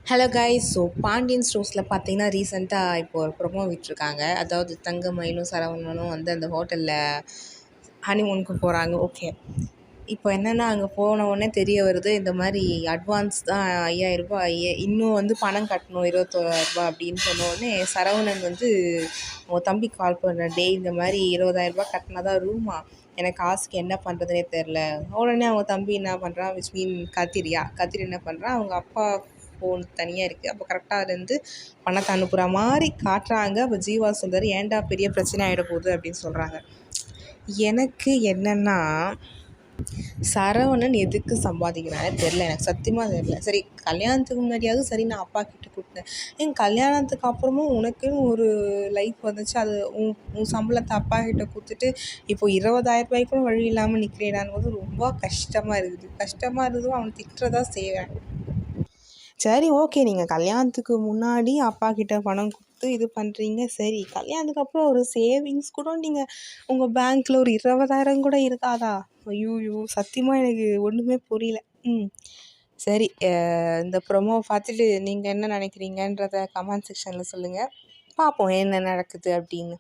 Hello guys. So Pandian ஸ்டோர்ஸில் பார்த்தீங்கன்னா ரீசெண்டாக இப்போ ஒரு ப்ரொமோ விட்டுருக்காங்க. அதாவது தங்கமயிலும் சரவணனும் வந்து அந்த ஹோட்டலில் ஹனிமூனுக்கு போகிறாங்க. ஓகே, இப்போ என்னென்னா அங்கே போன உடனே தெரிய வருது இந்த மாதிரி அட்வான்ஸ் தான் 5000 ரூபாய், இன்னும் வந்து பணம் கட்டணும் 21,000 ரூபா அப்படின்னு சொன்ன உடனே சரவணன் வந்து உங்கள் தம்பி கால் பண்ணுற, டே இந்த மாதிரி 20,000 ரூபா கட்டினா தான் ரூமா, எனக்கு காசுக்கு என்ன பண்ணுறதுனே தெரில. உடனே அவங்க தம்பி என்ன பண்ணுறான், விச் மீன் கத்திரி என்ன பண்ணுறான், அவங்க அப்பா ஃபோன் தனியாக இருக்குது. அப்போ கரெக்டாக அதுலேருந்து பணத்தை அனுப்புகிற மாதிரி காட்டுறாங்க. அப்போ ஜீவா சொல்கிறார், ஏன்டா பெரிய பிரச்சனை ஆகிட போகுது அப்படின்னு சொல்கிறாங்க. எனக்கு என்னென்னா, சரவணன் எதுக்கு சம்பாதிக்கிறானே தெரில, எனக்கு சத்தியமாக தெரில. சரி, கல்யாணத்துக்கு முன்னாடியாவது சரி நான் அப்பா கிட்ட கொடுத்தேன், என் கல்யாணத்துக்கு அப்புறமும் உனக்குன்னு ஒரு லைஃப் வந்துச்சு, அது உன் சம்பளத்தை அப்பா கிட்ட கொடுத்துட்டு இப்போ 20,000 ரூபாய்க்கு வழி இல்லாமல் நிற்கிறேனான்னு போது ரொம்ப கஷ்டமாக இருந்ததும் அவனை திட்டுறதா செய்வேன். சரி, ஓகே, நீங்கள் கல்யாணத்துக்கு முன்னாடி அப்பா கிட்ட பணம் கொடுத்து இது பண்ணுறீங்க, சரி. கல்யாணத்துக்கு அப்புறம் ஒரு சேவிங்ஸ் கூட நீங்கள் உங்கள் பேங்க்கில் ஒரு 20,000 கூட இருக்காதா? ஐயோ, சத்தியமாக எனக்கு ஒன்றுமே புரியல. சரி, இந்த ப்ரொமோவை பார்த்துட்டு நீங்கள் என்ன நினைக்கிறீங்கன்றத கமெண்ட் செக்ஷனில் சொல்லுங்கள். பார்ப்போம் என்ன நடக்குது அப்படின்னு.